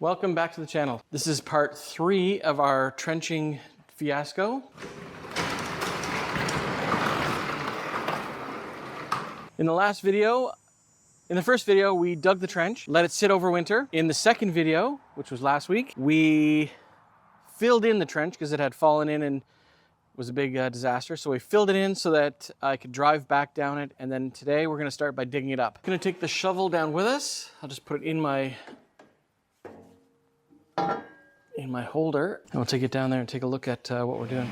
Welcome back to the channel. This is part 3 of our trenching fiasco. In the first video, we dug the trench, let it sit over winter. In the second video, which was last week, we filled in the trench because it had fallen in and was a big disaster. So we filled it in so that I could drive back down it. And then today we're gonna start by digging it up. I'm gonna take the shovel down with us. I'll just put it in my holder. And we'll take it down there and take a look at what we're doing.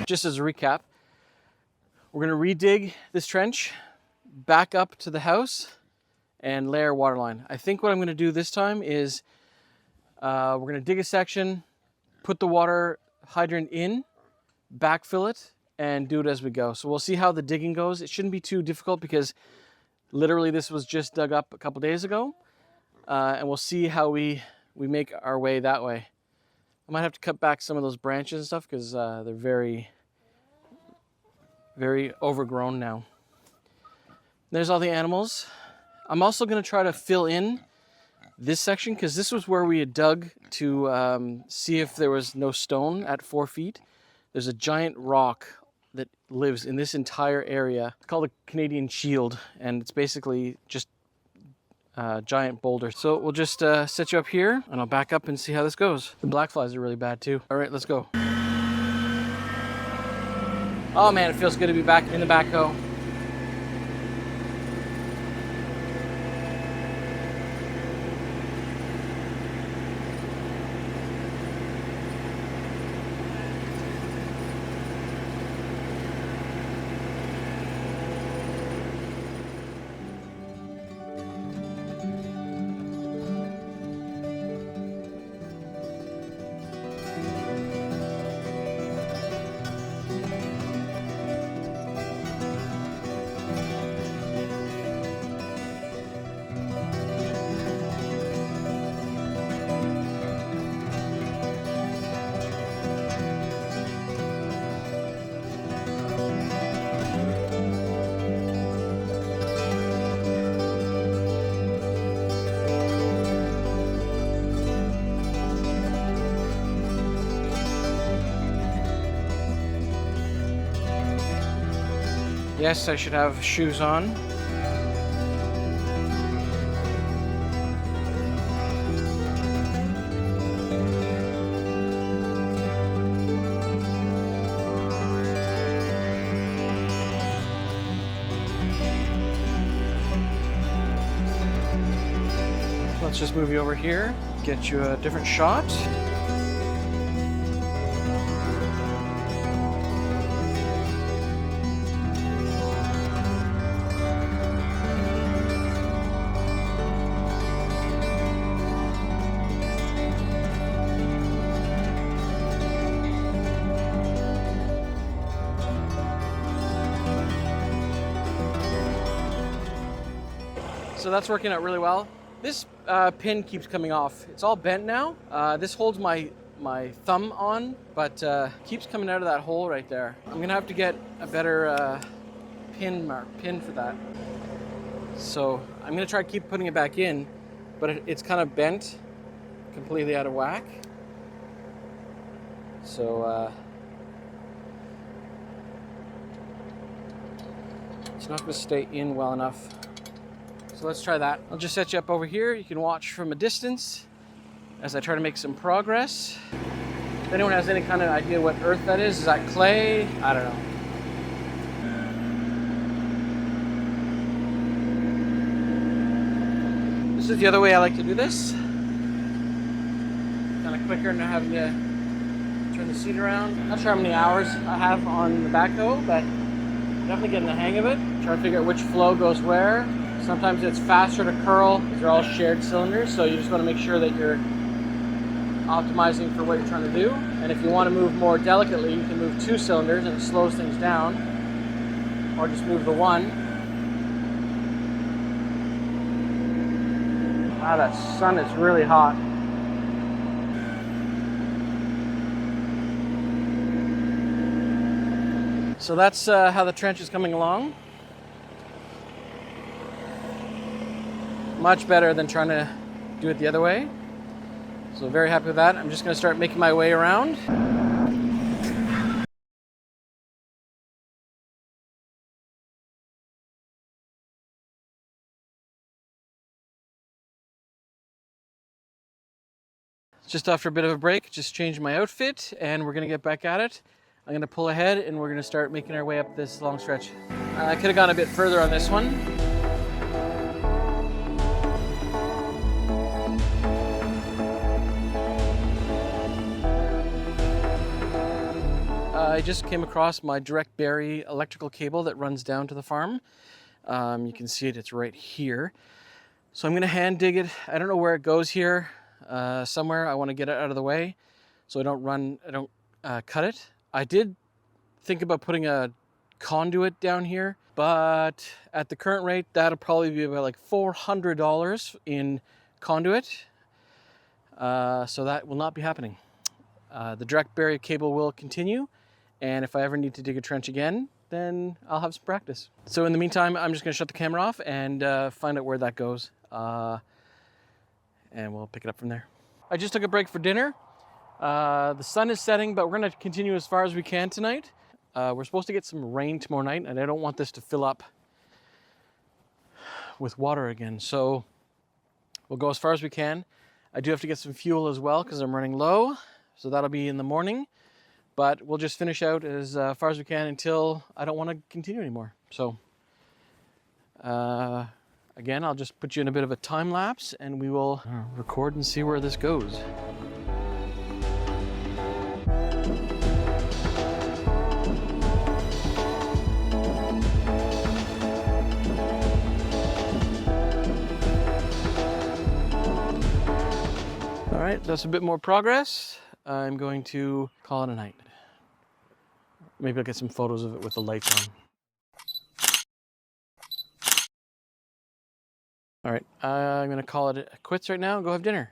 Just as a recap, we're gonna re-dig this trench back up to the house and lay our water line. I think what I'm gonna do this time is we're gonna dig a section, put the water hydrant in, backfill it, and do it as we go. So we'll see how the digging goes. It shouldn't be too difficult because literally this was just dug up a couple days ago. And we'll see how we make our way that way. I might have to cut back some of those branches and stuff because they're very, very overgrown now. There's all the animals. I'm also going to try to fill in this section because this was where we had dug to see if there was no stone at 4 feet. There's a giant rock that lives in this entire area. It's called a Canadian Shield, and it's basically just a giant boulder. So we'll just set you up here and I'll back up and see how this goes. The black flies are really bad too. All right, let's go. Oh man, it feels good to be back in the backhoe. Yes, I should have shoes on. Let's just move you over here, get you a different shot. So that's working out really well. This pin keeps coming off. It's all bent now. This holds my thumb on, but keeps coming out of that hole right there. I'm gonna have to get a better pin for that. So I'm gonna try to keep putting it back in, but it's kind of bent, completely out of whack. So it's not gonna stay in well enough. So let's try that. I'll just set you up over here. You can watch from a distance as I try to make some progress. If anyone has any kind of idea what earth that is that clay? I don't know. This is the other way I like to do this. Kind of quicker than having to turn the seat around. Not sure how many hours I have on the backhoe, but definitely getting the hang of it. Trying to figure out which flow goes where. Sometimes it's faster to curl because they're all shared cylinders, so you just want to make sure that you're optimizing for what you're trying to do. And if you want to move more delicately, you can move 2 cylinders and it slows things down. or just move the one. Wow, that sun is really hot. So that's how the trench is coming along. Much better than trying to do it the other way. So very happy with that. I'm just going to start making my way around. Just after a bit of a break, just changed my outfit and we're going to get back at it. I'm going to pull ahead and we're going to start making our way up this long stretch. I could have gone a bit further on this one. I just came across my direct bury electrical cable that runs down to the farm. You can see it, it's right here. So I'm going to hand dig it. I don't know where it goes here. Somewhere I want to get it out of the way so I don't cut it. I did think about putting a conduit down here, but at the current rate that'll probably be about like $400 in conduit, so that will not be happening. The direct bury cable will continue, and if I ever need to dig a trench again, then I'll have some practice. So in the meantime, I'm just going to shut the camera off and find out where that goes. And we'll pick it up from there. I just took a break for dinner. The sun is setting, but we're gonna continue as far as we can tonight. We're supposed to get some rain tomorrow night, and I don't want this to fill up with water again. So we'll go as far as we can. I do have to get some fuel as well because I'm running low. So that'll be in the morning, but we'll just finish out as far as we can until I don't want to continue anymore. So, again, I'll just put you in a bit of a time lapse and we will record and see where this goes. All right, that's a bit more progress. I'm going to call it a night. Maybe I'll get some photos of it with the lights on. All right, I'm gonna call it quits right now and go have dinner.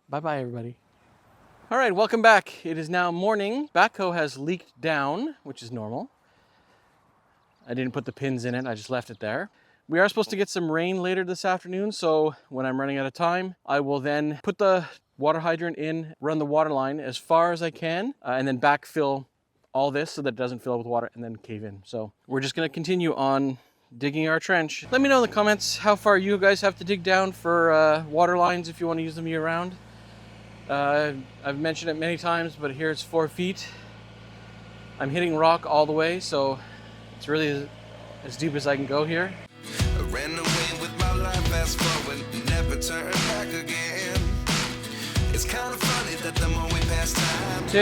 Bye-bye, everybody. All right, welcome back. It is now morning. Backhoe has leaked down, which is normal. I didn't put the pins in it, I just left it there. We are supposed to get some rain later this afternoon, so when I'm running out of time, I will then put the water hydrant in, run the water line as far as I can, and then backfill all this so that it doesn't fill up with water and then cave in. So we're just gonna continue on digging our trench. Let me know in the comments how far you guys have to dig down for water lines if you want to use them year round. I've mentioned it many times, but here it's 4 feet. I'm hitting rock all the way, so it's really as deep as I can go here. I ran away with my life, fast forward, never turn back again. It's kind of funny that the more we pass time. 2.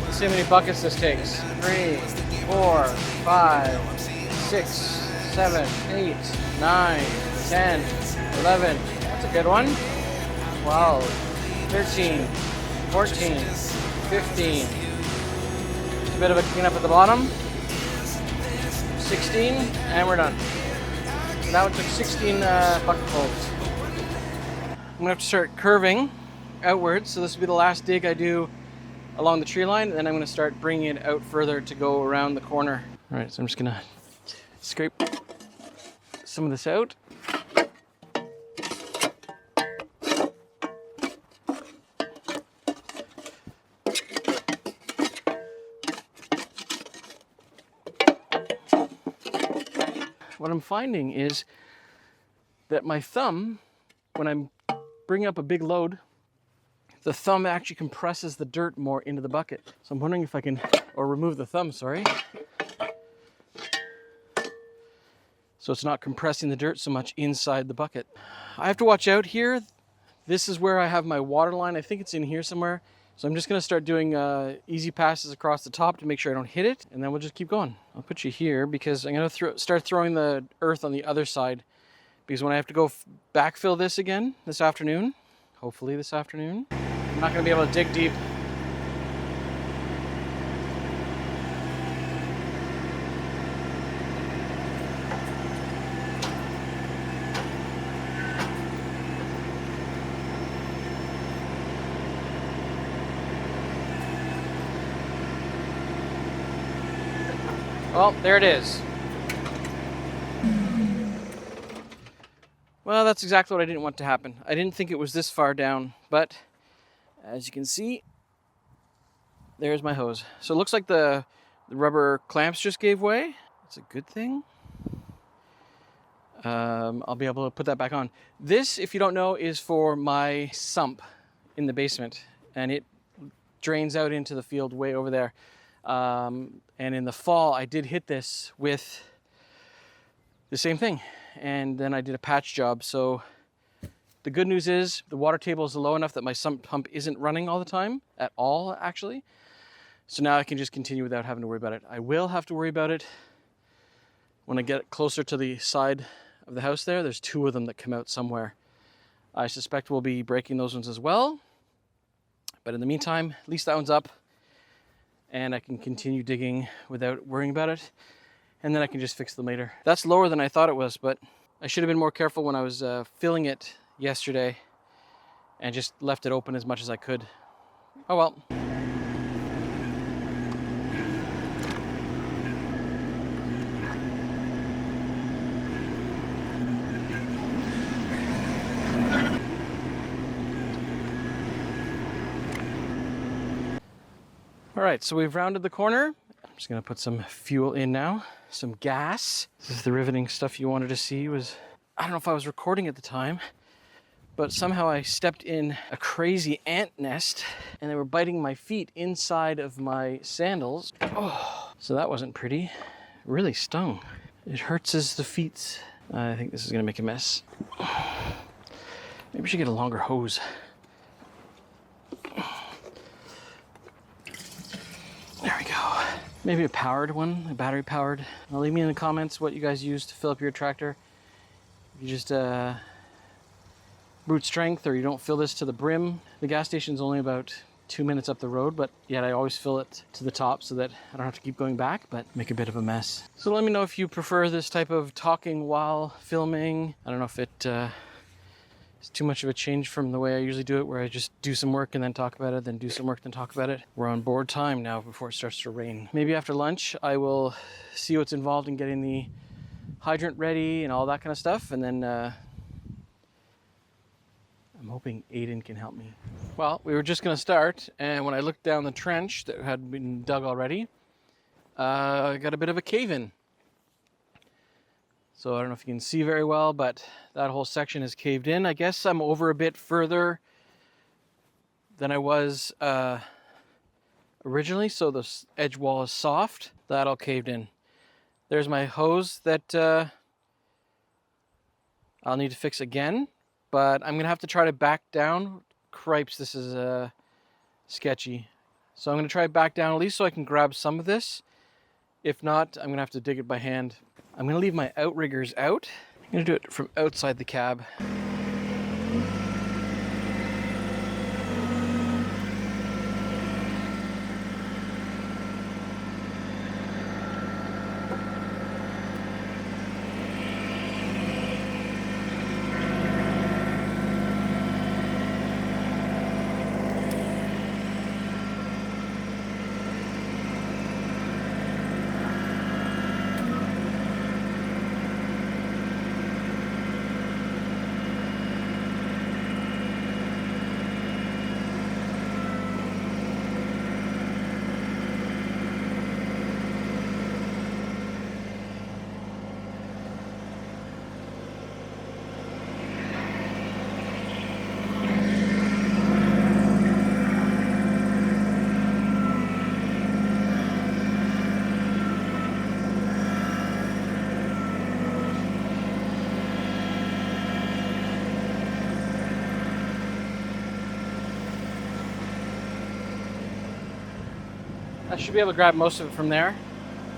Let's see how many buckets this takes. 3, 4, 5, 6, 7, 8, 9, 10, 11. That's a good one. 12, 13, 14, 15. Just a bit of a cleanup at the bottom. 16, and we're done. So that one took 16 bucketfuls. I'm gonna have to start curving outwards. So this will be the last dig I do along the tree line, and then I'm gonna start bringing it out further to go around the corner. All right, so I'm just gonna scrape some of this out. What I'm finding is that my thumb, when I'm bringing up a big load, the thumb actually compresses the dirt more into the bucket. So I'm wondering if I can, or remove the thumb, sorry. So it's not compressing the dirt so much inside the bucket. I have to watch out here. This is where I have my water line. I think it's in here somewhere. So I'm just gonna start doing easy passes across the top to make sure I don't hit it, and then we'll just keep going. I'll put you here because I'm gonna start throwing the earth on the other side, because when I have to go backfill this again this afternoon, hopefully this afternoon, I'm not gonna be able to dig deep. Well, there it is. Well, that's exactly what I didn't want to happen. I didn't think it was this far down, but as you can see, there's my hose. So it looks like the rubber clamps just gave way. It's a good thing. I'll be able to put that back on. This, if you don't know, is for my sump in the basement, and it drains out into the field way over there. And in the fall, I did hit this with the same thing, and then I did a patch job. So the good news is the water table is low enough that my sump pump isn't running all the time, at all actually. So now I can just continue without having to worry about it. I will have to worry about it when I get closer to the side of the house there. There's two of them that come out somewhere. I suspect we'll be breaking those ones as well. But in the meantime, at least that one's up, and I can continue digging without worrying about it. And then I can just fix them later. That's lower than I thought it was, but I should have been more careful when I was filling it yesterday and just left it open as much as I could. Oh well. All right, so we've rounded the corner. I'm just gonna put some fuel in now, some gas. This is the riveting stuff you wanted to see. I don't know if I was recording at the time, but somehow I stepped in a crazy ant nest and they were biting my feet inside of my sandals. Oh, so that wasn't pretty. It really stung. It hurts as the feet. I think this is gonna make a mess. Maybe we should get a longer hose. There we go. Maybe a powered one, a battery powered. Now leave me in the comments what you guys use to fill up your tractor. You just brute strength, or you don't fill this to the brim. The gas station's only about 2 minutes up the road, but yet I always fill it to the top so that I don't have to keep going back, but make a bit of a mess. So let me know if you prefer this type of talking while filming. I don't know if it it's too much of a change from the way I usually do it, where I just do some work and then talk about it, then do some work, then talk about it. We're on board time now before it starts to rain. Maybe after lunch, I will see what's involved in getting the hydrant ready and all that kind of stuff. And then I'm hoping Aiden can help me. Well, we were just gonna start, and when I looked down the trench that had been dug already, I got a bit of a cave-in. So I don't know if you can see very well, but that whole section is caved in. I guess I'm over a bit further than I was originally, so the edge wall is soft. That all caved in. There's my hose that I'll need to fix again, but I'm gonna have to try to back down. Cripes, this is sketchy. So I'm gonna try back down at least so I can grab some of this. If not, I'm gonna have to dig it by hand. I'm gonna leave my outriggers out. I'm gonna do it from outside the cab. I should be able to grab most of it from there.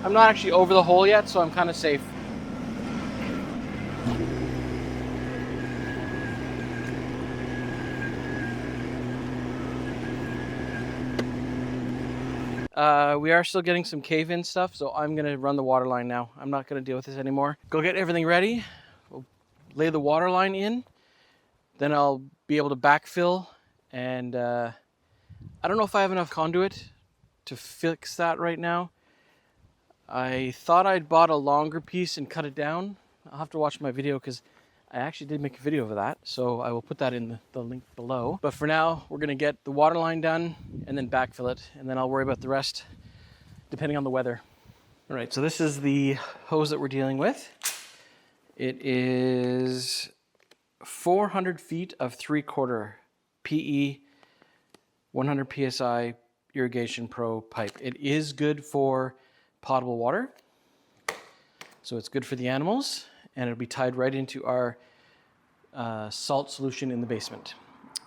I'm not actually over the hole yet, so I'm kind of safe. We are still getting some cave-in stuff, so I'm gonna run the water line now. I'm not gonna deal with this anymore. Go get everything ready. We'll lay the water line in. Then I'll be able to backfill, and I don't know if I have enough conduit to fix that right now. I thought I'd bought a longer piece and cut it down. I'll have to watch my video because I actually did make a video of that. So I will put that in the link below. But for now, we're gonna get the water line done and then backfill it. And then I'll worry about the rest depending on the weather. All right, so this is the hose that we're dealing with. It is 400 feet of 3/4 PE 100 PSI Irrigation Pro pipe. It is good for potable water. So it's good for the animals, and it'll be tied right into our salt solution in the basement.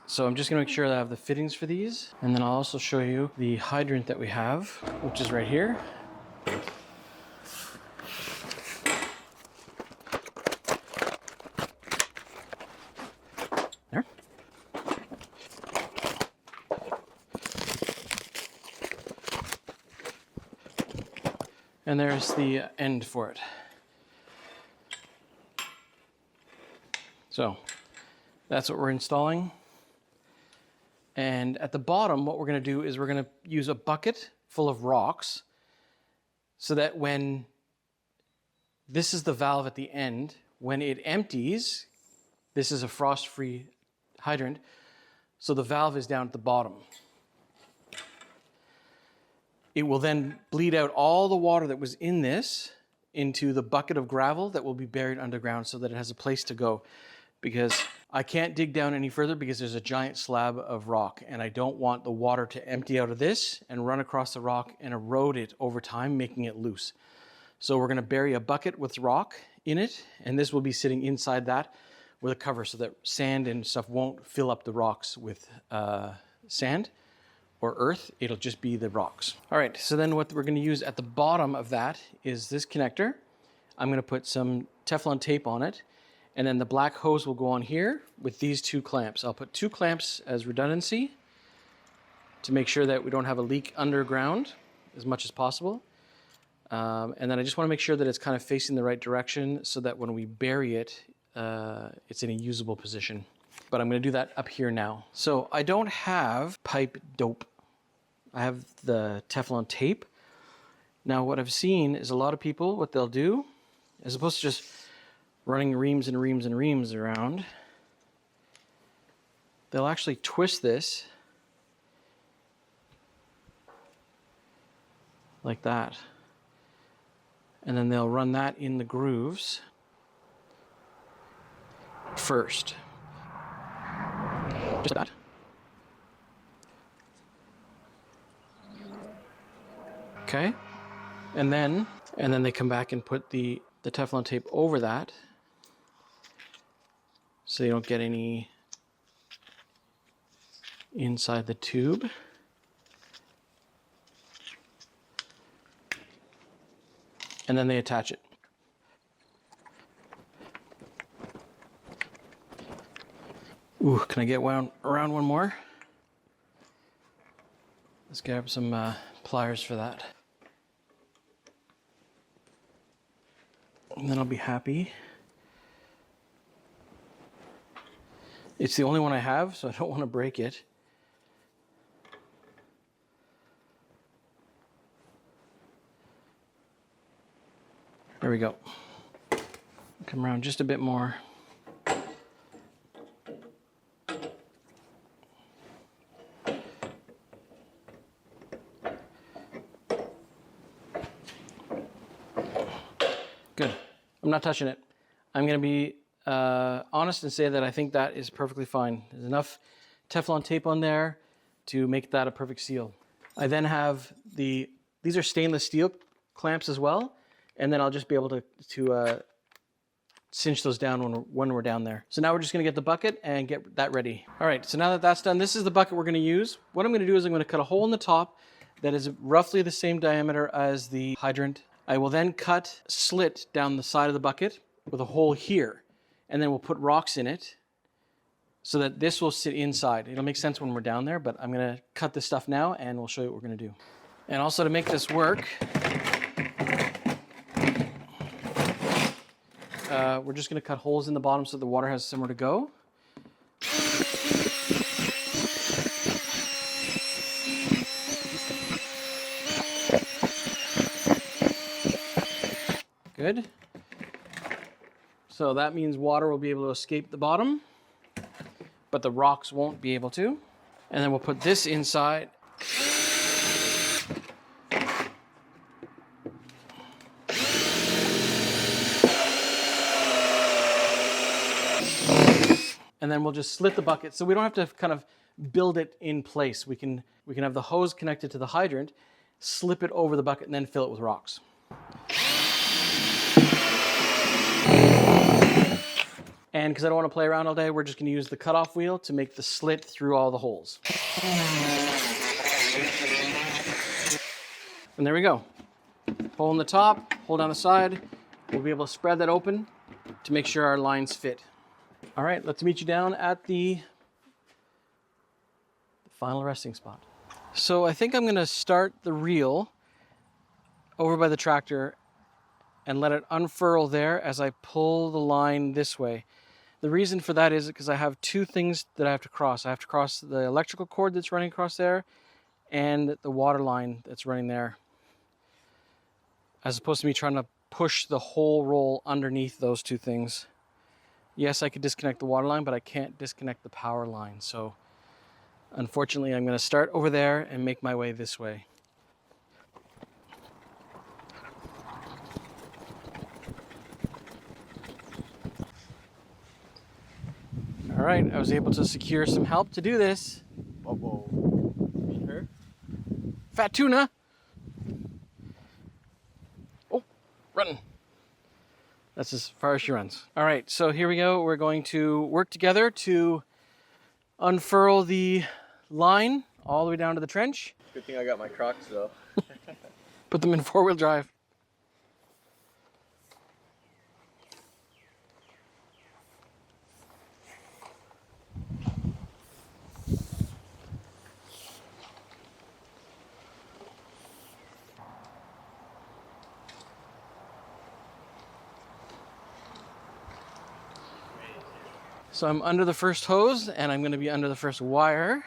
So I'm just gonna make sure that I have the fittings for these, and then I'll also show you the hydrant that we have, which is right here. There. And there's the end for it. So that's what we're installing. And at the bottom, what we're gonna do is we're gonna use a bucket full of rocks so that when this is the valve at the end, when it empties, this is a frost-free hydrant, so the valve is down at the bottom. It will then bleed out all the water that was in this into the bucket of gravel that will be buried underground so that it has a place to go. Because I can't dig down any further because there's a giant slab of rock, and I don't want the water to empty out of this and run across the rock and erode it over time, making it loose. So we're gonna bury a bucket with rock in it, and this will be sitting inside that with a cover so that sand and stuff won't fill up the rocks with sand or earth. It'll just be the rocks. All right, so then what we're gonna use at the bottom of that is this connector. I'm gonna put some Teflon tape on it, and then the black hose will go on here with these 2 clamps. I'll put 2 clamps as redundancy to make sure that we don't have a leak underground as much as possible. And then I just wanna make sure that it's kind of facing the right direction so that when we bury it, it's in a usable position. But I'm gonna do that up here now. So I don't have pipe dope. I have the Teflon tape. Now what I've seen is a lot of people, what they'll do, as opposed to just running reams and reams and reams around, they'll actually twist this like that. And then they'll run that in the grooves first. Just like that. Okay. And then they come back and put the Teflon tape over that so you don't get any inside the tube. And then they attach it. Ooh, can I get around one more? Let's grab some pliers for that. And then I'll be happy. It's the only one I have, so I don't want to break it. There we go. Come around just a bit more. Good. I'm not touching it. I'm going to be honest and say that I think that is perfectly fine. There's enough Teflon tape on there to make that a perfect seal. I then have these are stainless steel clamps as well, and then I'll just be able to cinch those down when we're down there. So now we're just going to get the bucket and get that ready. All right, so now that that's done, this is the bucket we're going to use. What I'm going to do is I'm going to cut a hole in the top that is roughly the same diameter as the hydrant. I will then cut a slit down the side of the bucket with a hole here, and then we'll put rocks in it so that this will sit inside. It'll make sense when we're down there, but I'm gonna cut this stuff now and we'll show you what we're gonna do. And also to make this work, we're just gonna cut holes in the bottom so the water has somewhere to go. Good. So that means water will be able to escape the bottom, but the rocks won't be able to. And then we'll put this inside. And then we'll just slit the bucket so we don't have to kind of build it in place. We can have the hose connected to the hydrant, slip it over the bucket, and then fill it with rocks. And because I don't want to play around all day, we're just going to use the cutoff wheel to make the slit through all the holes. And there we go. Hole in the top, hole down the side. We'll be able to spread that open to make sure our lines fit. All right, let's meet you down at the final resting spot. So I think I'm going to start the reel over by the tractor and let it unfurl there as I pull the line this way. The reason for that is because I have two things that I have to cross. I have to cross the electrical cord that's running across there and the water line that's running there, as opposed to me trying to push the whole roll underneath those two things. Yes, I could disconnect the water line, but I can't disconnect the power line. So unfortunately, I'm going to start over there and make my way this way. All right, I was able to secure some help to do this. Whoa. Her? Fat tuna. Oh, run. That's as far as she runs. All right, so here we go. We're going to work together to unfurl the line all the way down to the trench. Good thing I got my Crocs though. Put them in four-wheel drive. So I'm under the first hose and I'm going to be under the first wire.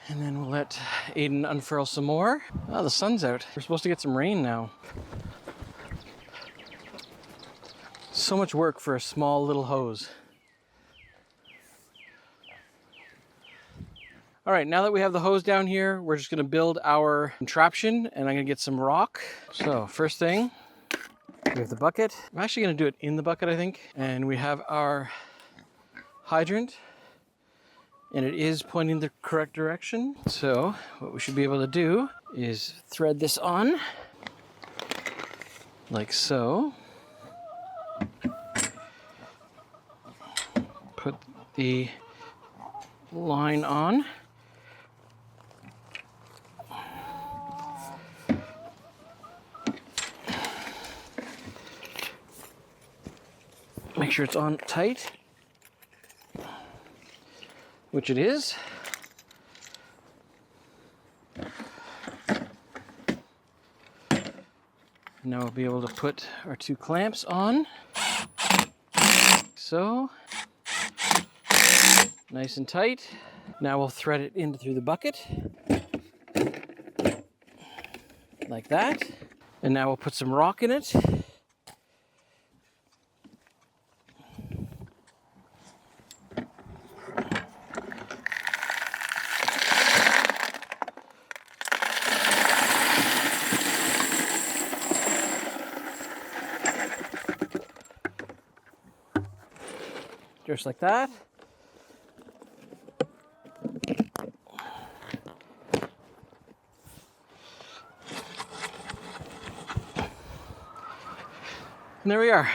And then we'll let Aiden unfurl some more. Oh, the sun's out. We're supposed to get some rain now. So much work for a small little hose. All right, now that we have the hose down here, we're just going to build our contraption and I'm going to get some rock. So first thing, we have the bucket. I'm actually going to do it in the bucket, I think. And we have our hydrant. And it is pointing the correct direction. So what we should be able to do is thread this on. Like so. Put the line on. Make sure it's on tight, which it is. Now we'll be able to put our two clamps on. So, nice and tight. Now we'll thread it in through the bucket, like that. And now we'll put some rock in it. Just like that. And there we are.